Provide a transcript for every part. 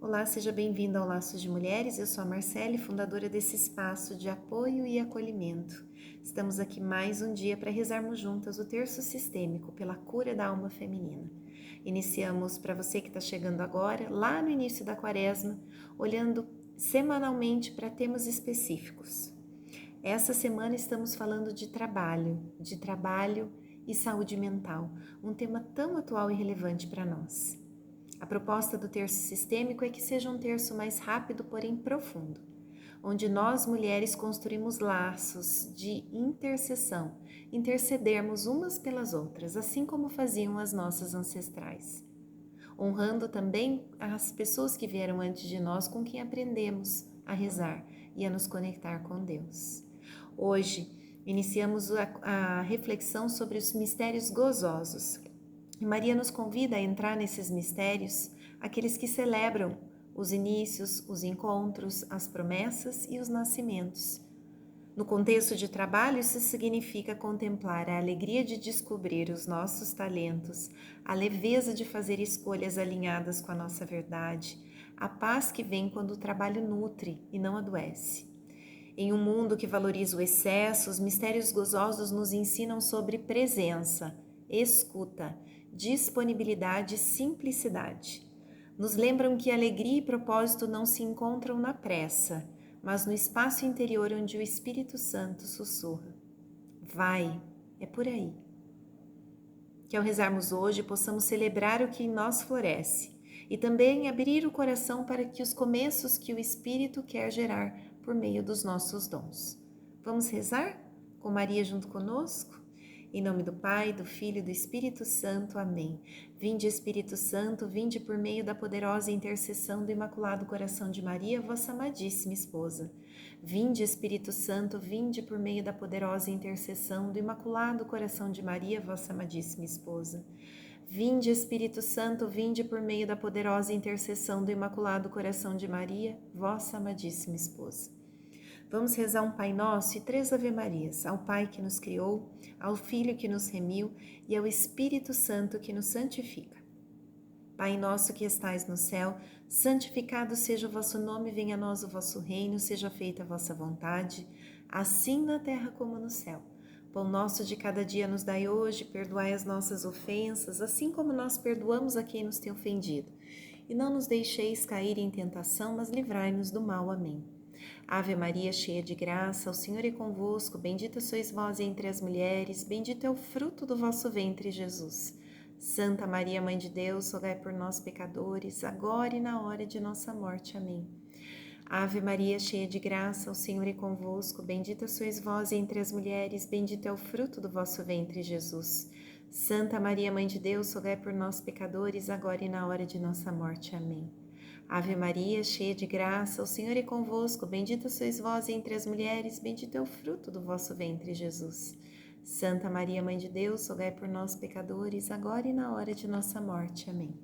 Olá, seja bem-vinda ao Laços de Mulheres. Eu sou a Marcele, fundadora desse espaço de apoio e acolhimento. Estamos aqui mais um dia para rezarmos juntas o terço sistêmico pela cura da alma feminina. Iniciamos, para você que está chegando agora, lá no início da quaresma, olhando semanalmente para temas específicos. Essa semana estamos falando de trabalho e saúde mental, um tema tão atual e relevante para nós. A proposta do terço sistêmico é que seja um terço mais rápido, porém profundo, onde nós mulheres construímos laços de intercessão, intercedermos umas pelas outras, assim como faziam as nossas ancestrais, honrando também as pessoas que vieram antes de nós, com quem aprendemos a rezar e a nos conectar com Deus. Hoje iniciamos a reflexão sobre os mistérios gozosos. E Maria nos convida a entrar nesses mistérios, aqueles que celebram os inícios, os encontros, as promessas e os nascimentos. No contexto de trabalho, isso significa contemplar a alegria de descobrir os nossos talentos, a leveza de fazer escolhas alinhadas com a nossa verdade, a paz que vem quando o trabalho nutre e não adoece. Em um mundo que valoriza o excesso, os mistérios gozosos nos ensinam sobre presença, escuta, disponibilidade e simplicidade. Nos lembram que alegria e propósito não se encontram na pressa, mas no espaço interior onde o Espírito Santo sussurra. Vai, é por aí. Que ao rezarmos hoje possamos celebrar o que em nós floresce e também abrir o coração para que os começos que o Espírito quer gerar por meio dos nossos dons. Vamos rezar com Maria junto conosco? Em nome do Pai, do Filho e do Espírito Santo. Amém. Vinde, Espírito Santo, vinde por meio da poderosa intercessão do Imaculado Coração de Maria, vossa amadíssima esposa. Vinde, Espírito Santo, vinde por meio da poderosa intercessão do Imaculado Coração de Maria, vossa amadíssima esposa. Vinde, Espírito Santo, vinde por meio da poderosa intercessão do Imaculado Coração de Maria, vossa amadíssima esposa. Vamos rezar um Pai Nosso e 3 Ave-Marias, ao Pai que nos criou, ao Filho que nos remiu e ao Espírito Santo que nos santifica. Pai nosso que estais no céu, santificado seja o vosso nome, venha a nós o vosso reino, seja feita a vossa vontade, assim na terra como no céu. Pão nosso de cada dia nos dai hoje, perdoai as nossas ofensas, assim como nós perdoamos a quem nos tem ofendido. E não nos deixeis cair em tentação, mas livrai-nos do mal. Amém. Ave Maria, cheia de graça, o Senhor é convosco, bendita sois vós entre as mulheres, bendito é o fruto do vosso ventre, Jesus. Santa Maria, Mãe de Deus, rogai por nós, pecadores, agora e na hora de nossa morte. Amém. Ave Maria, cheia de graça, o Senhor é convosco, bendita sois vós entre as mulheres, bendito é o fruto do vosso ventre, Jesus. Santa Maria, Mãe de Deus, rogai por nós, pecadores, agora e na hora de nossa morte. Amém. Ave Maria, cheia de graça, o Senhor é convosco, bendita sois vós entre as mulheres, bendito é o fruto do vosso ventre, Jesus. Santa Maria, Mãe de Deus, rogai por nós, pecadores, agora e na hora de nossa morte. Amém.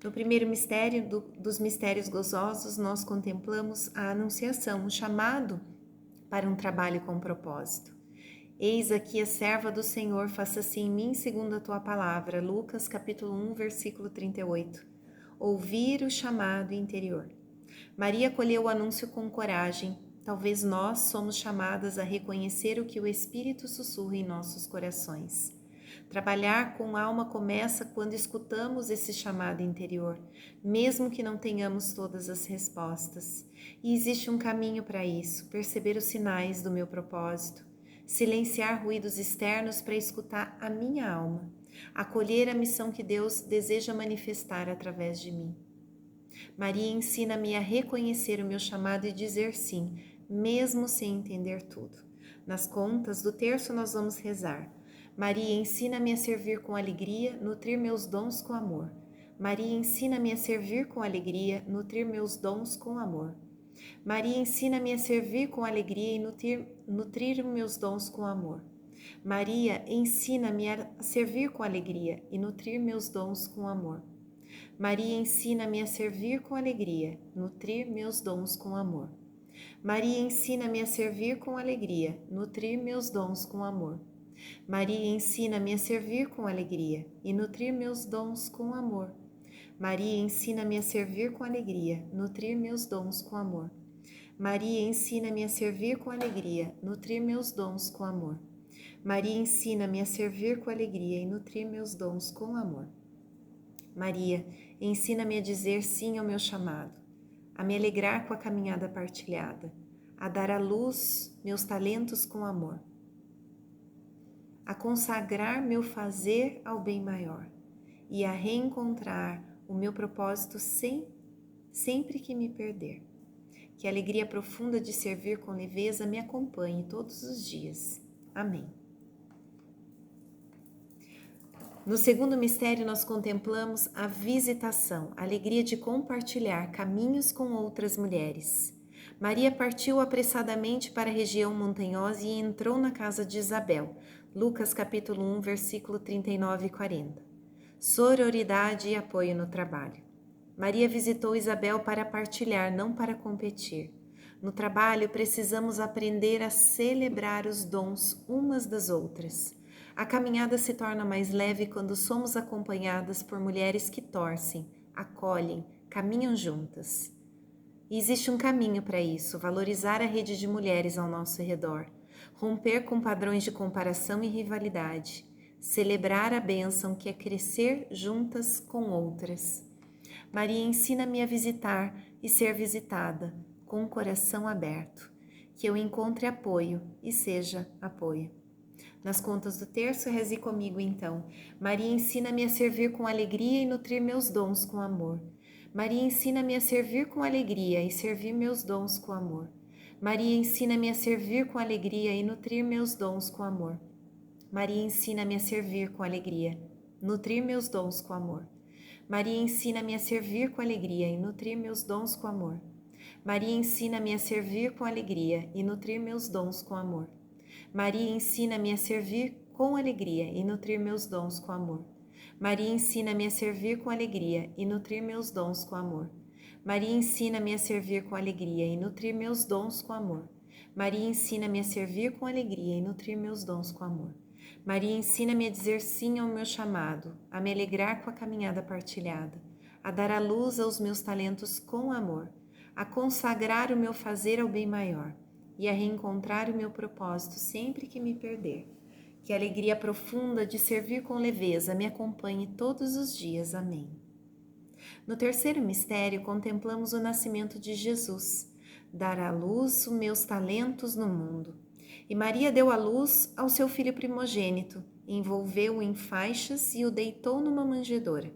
No primeiro mistério dos mistérios gozosos, nós contemplamos a anunciação, o chamado para um trabalho com propósito. Eis aqui a serva do Senhor, faça-se em mim segundo a tua palavra. Lucas capítulo 1, versículo 38. Ouvir o chamado interior. Maria acolheu o anúncio com coragem. Talvez nós somos chamadas a reconhecer o que o Espírito sussurra em nossos corações. Trabalhar com alma começa quando escutamos esse chamado interior, mesmo que não tenhamos todas as respostas. E existe um caminho para isso: perceber os sinais do meu propósito, silenciar ruídos externos para escutar a minha alma, acolher a missão que Deus deseja manifestar através de mim. Maria ensina-me a reconhecer o meu chamado e dizer sim, mesmo sem entender tudo. Nas contas do terço nós vamos rezar. Maria ensina-me a servir com alegria, nutrir meus dons com amor. Maria ensina-me a servir com alegria, nutrir meus dons com amor. Maria ensina-me a servir com alegria e nutrir meus dons com amor. Maria ensina-me a servir com alegria e nutrir meus dons com amor. Maria ensina-me a servir com alegria, nutrir meus dons com amor. Maria ensina-me a servir com alegria, nutrir meus dons com amor. Maria ensina-me a servir com alegria e nutrir meus dons com amor. Maria, ensina-me a servir com alegria, nutrir meus dons com amor. Maria, ensina-me a servir com alegria, nutrir meus dons com amor. Maria, ensina-me a servir com alegria e nutrir meus dons com amor. Maria, ensina-me a dizer sim ao meu chamado, a me alegrar com a caminhada partilhada, a dar à luz meus talentos com amor, a consagrar meu fazer ao bem maior e a reencontrar o meu propósito sempre que me perder. Que a alegria profunda de servir com leveza me acompanhe todos os dias. Amém. No segundo mistério, nós contemplamos a visitação, a alegria de compartilhar caminhos com outras mulheres. Maria partiu apressadamente para a região montanhosa e entrou na casa de Isabel. Lucas capítulo 1, versículo 39 e 40. Sororidade e apoio no trabalho. Maria visitou Isabel para partilhar, não para competir. No trabalho, precisamos aprender a celebrar os dons umas das outras. A caminhada se torna mais leve quando somos acompanhadas por mulheres que torcem, acolhem, caminham juntas. E existe um caminho para isso: valorizar a rede de mulheres ao nosso redor, romper com padrões de comparação e rivalidade, celebrar a bênção que é crescer juntas com outras. Maria, ensina-me a visitar e ser visitada, com o coração aberto, que eu encontre apoio e seja apoio. Nas contas do terço, reze comigo então. Maria, ensina-me a servir com alegria e nutrir meus dons com amor. Maria, ensina-me a servir com alegria e servir meus dons com amor. Maria, ensina-me a servir com alegria e nutrir meus dons com amor. Maria, ensina-me a servir com alegria, nutrir meus dons com amor. Maria, ensina-me a servir com alegria e nutrir meus dons com amor. Maria, ensina-me a servir com alegria e nutrir meus dons com amor. Maria, ensina-me a servir com alegria e nutrir meus dons com amor. Maria, ensina-me a servir com alegria e nutrir meus dons com amor. Maria, ensina-me a servir com alegria e nutrir meus dons com amor. Maria, ensina-me a servir com alegria e nutrir meus dons com amor. Maria, ensina-me a dizer sim ao meu chamado, a me alegrar com a caminhada partilhada, a dar à luz aos meus talentos com amor, a consagrar o meu fazer ao bem maior e a reencontrar o meu propósito sempre que me perder. Que a alegria profunda de servir com leveza me acompanhe todos os dias. Amém. No terceiro mistério, contemplamos o nascimento de Jesus, dar à luz os meus talentos no mundo. E Maria deu à luz ao seu filho primogênito, envolveu-o em faixas e o deitou numa manjedoura.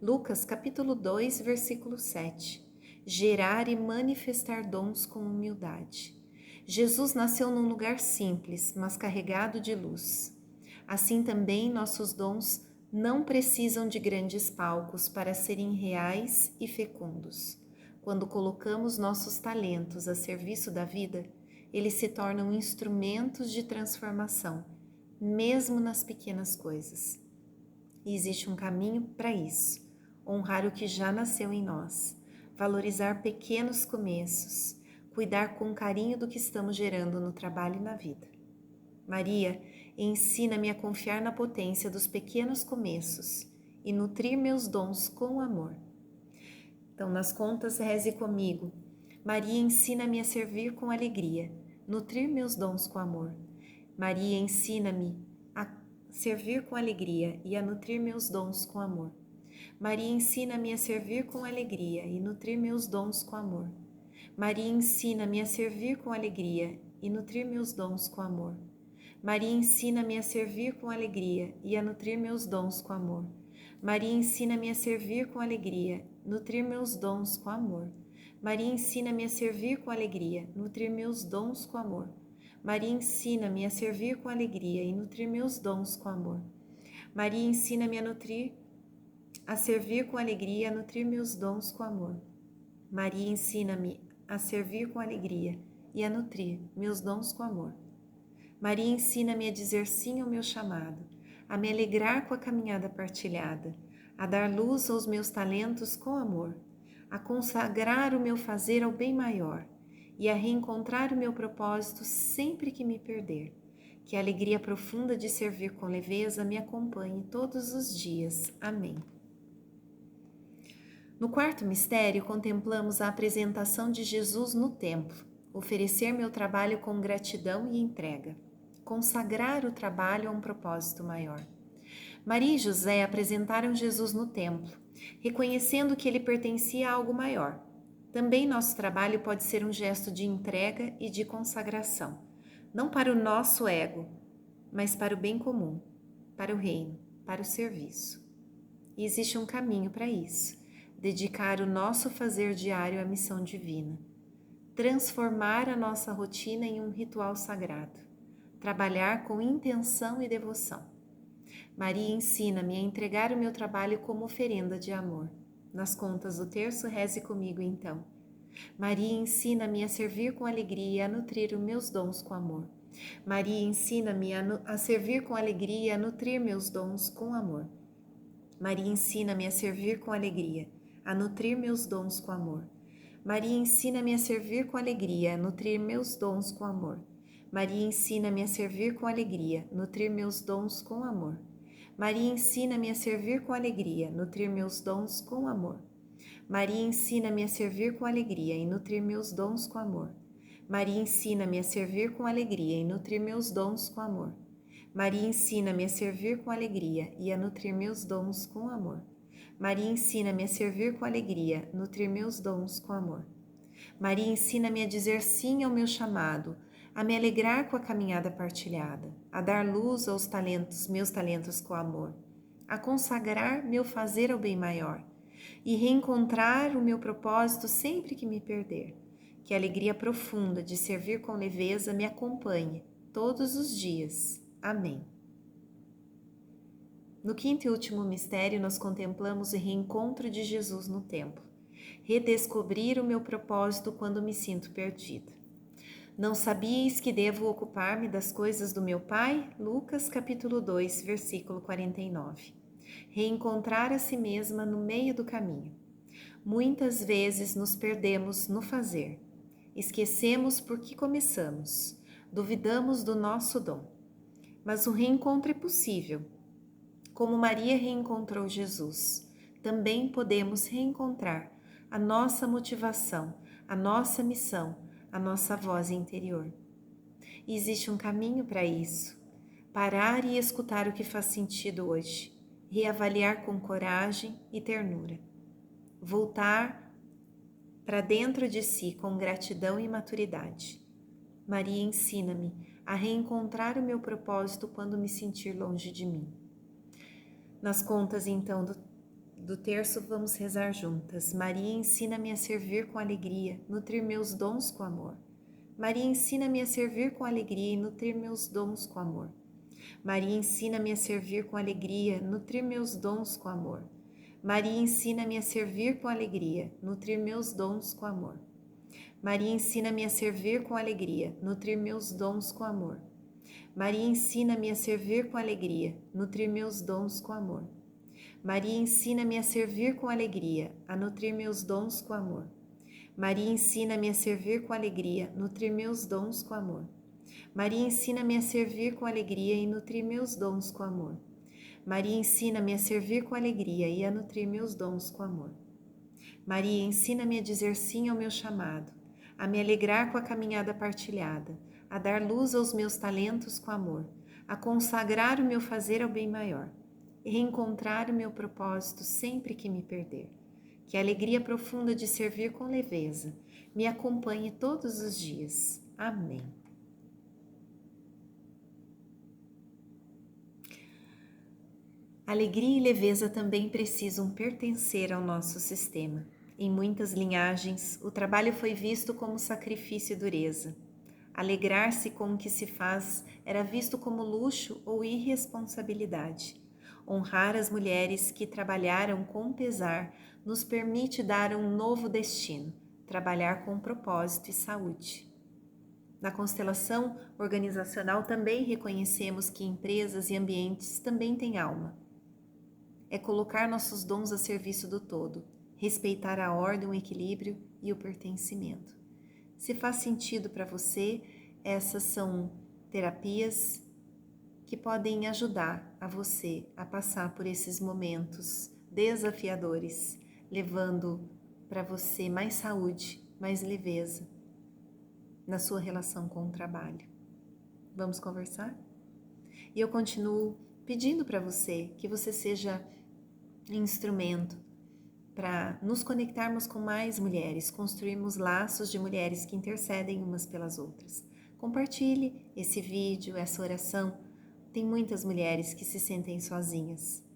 Lucas capítulo 2, versículo 7. Gerar e manifestar dons com humildade. Jesus nasceu num lugar simples, mas carregado de luz. Assim também nossos dons não precisam de grandes palcos para serem reais e fecundos. Quando colocamos nossos talentos a serviço da vida, eles se tornam instrumentos de transformação, mesmo nas pequenas coisas. E existe um caminho para isso: honrar o que já nasceu em nós, valorizar pequenos começos, cuidar com carinho do que estamos gerando no trabalho e na vida. Maria, ensina-me a confiar na potência dos pequenos começos e nutrir meus dons com amor. Então, nas contas, reze comigo. Maria, ensina-me a servir com alegria, nutrir meus dons com amor. Maria, ensina-me a servir com alegria e a nutrir meus dons com amor. Maria, ensina-me a servir com alegria e nutrir meus dons com amor. Maria, ensina-me a servir com alegria e nutrir meus dons com amor. Maria, ensina-me a servir com alegria e a nutrir meus dons com amor. Maria, ensina-me a servir com alegria, nutrir meus dons com amor. Maria, ensina-me a servir com alegria, nutrir meus dons com amor. Maria, ensina-me a servir com alegria e nutrir meus dons com amor. Maria, ensina-me a servir com alegria, a nutrir meus dons com amor. Maria, ensina-me a servir com alegria e a nutrir meus dons com amor. Maria, ensina-me a dizer sim ao meu chamado, a me alegrar com a caminhada partilhada, a dar luz aos meus talentos com amor, a consagrar o meu fazer ao bem maior e a reencontrar o meu propósito sempre que me perder. Que a alegria profunda de servir com leveza me acompanhe todos os dias. Amém. No quarto mistério, contemplamos a apresentação de Jesus no templo, oferecer meu trabalho com gratidão e entrega, consagrar o trabalho a um propósito maior. Maria e José apresentaram Jesus no templo, reconhecendo que ele pertencia a algo maior. Também nosso trabalho pode ser um gesto de entrega e de consagração, não para o nosso ego, mas para o bem comum, para o reino, para o serviço. E existe um caminho para isso: dedicar o nosso fazer diário à missão divina, transformar a nossa rotina em um ritual sagrado, trabalhar com intenção e devoção. Maria ensina-me a entregar o meu trabalho como oferenda de amor. Nas contas do terço, reze comigo então. Maria ensina-me a servir com alegria e a nutrir os meus dons com amor. Maria ensina-me a servir com alegria e a nutrir meus dons com amor. Maria ensina-me a servir com alegria, a nutrir meus dons com amor. Maria ensina-me a servir com alegria, a nutrir meus dons com amor. Maria ensina-me a servir com alegria, nutrir meus dons com amor. Maria ensina-me a servir com alegria, nutrir meus dons com amor. Maria ensina-me a servir com alegria e nutrir meus dons com amor. Maria ensina-me a servir com alegria e nutrir meus dons com amor. Maria ensina-me a servir com alegria e a nutrir meus dons com amor. Maria ensina-me a servir com alegria, nutrir meus dons com amor. Maria ensina-me a dizer sim ao meu chamado, a me alegrar com a caminhada partilhada, a dar luz aos meus talentos com amor, a consagrar meu fazer ao bem maior e reencontrar o meu propósito sempre que me perder. Que a alegria profunda de servir com leveza me acompanhe todos os dias. Amém. No quinto e último mistério, nós contemplamos o reencontro de Jesus no templo. Redescobrir o meu propósito quando me sinto perdida. Não sabíeis que devo ocupar-me das coisas do meu Pai? Lucas capítulo 2, versículo 49. Reencontrar a si mesma no meio do caminho. Muitas vezes nos perdemos no fazer. Esquecemos por que começamos. Duvidamos do nosso dom. Mas o reencontro é possível. Como Maria reencontrou Jesus, também podemos reencontrar a nossa motivação, a nossa missão, a nossa voz interior. E existe um caminho para isso. Parar e escutar o que faz sentido hoje, reavaliar com coragem e ternura. Voltar para dentro de si com gratidão e maturidade. Maria ensina-me a reencontrar o meu propósito quando me sentir longe de mim. Nas contas, então, do terço, vamos rezar juntas. Maria ensina-me a servir com alegria, nutrir meus dons com amor. Maria ensina-me a servir com alegria e nutrir meus dons com amor. Maria ensina-me a servir com alegria, nutrir meus dons com amor. Maria ensina-me a servir com alegria, nutrir meus dons com amor. Maria ensina-me a servir com alegria, nutrir meus dons com amor. Maria ensina-me a servir com alegria, nutrir meus dons com amor. Maria ensina-me a servir com alegria, a nutrir meus dons com amor. Maria ensina-me a servir com alegria, nutrir meus dons com amor. Maria ensina-me a servir com alegria e nutrir meus dons com amor. Maria ensina-me a servir com alegria e a nutrir meus dons com amor. Maria ensina-me a dizer sim ao meu chamado, a me alegrar com a caminhada partilhada, a dar luz aos meus talentos com amor, a consagrar o meu fazer ao bem maior, e reencontrar o meu propósito sempre que me perder. Que a alegria profunda de servir com leveza me acompanhe todos os dias. Amém. Alegria e leveza também precisam pertencer ao nosso sistema. Em muitas linhagens, o trabalho foi visto como sacrifício e dureza. Alegrar-se com o que se faz era visto como luxo ou irresponsabilidade. Honrar as mulheres que trabalharam com pesar nos permite dar um novo destino, trabalhar com propósito e saúde. Na constelação organizacional também reconhecemos que empresas e ambientes também têm alma. É colocar nossos dons a serviço do todo, respeitar a ordem, o equilíbrio e o pertencimento. Se faz sentido para você, essas são terapias que podem ajudar a você a passar por esses momentos desafiadores, levando para você mais saúde, mais leveza na sua relação com o trabalho. Vamos conversar? E eu continuo pedindo para você que você seja instrumento para nos conectarmos com mais mulheres, construirmos laços de mulheres que intercedem umas pelas outras. Compartilhe esse vídeo, essa oração. Tem muitas mulheres que se sentem sozinhas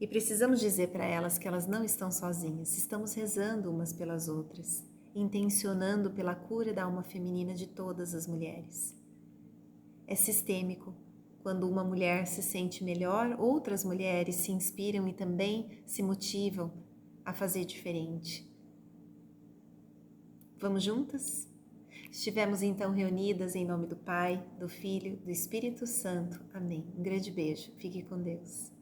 e precisamos dizer para elas que elas não estão sozinhas. Estamos rezando umas pelas outras, intencionando pela cura da alma feminina de todas as mulheres. É sistêmico. Quando uma mulher se sente melhor, outras mulheres se inspiram e também se motivam a fazer diferente. Vamos juntas? Estivemos então reunidas em nome do Pai, do Filho, do Espírito Santo. Amém. Um grande beijo. Fique com Deus.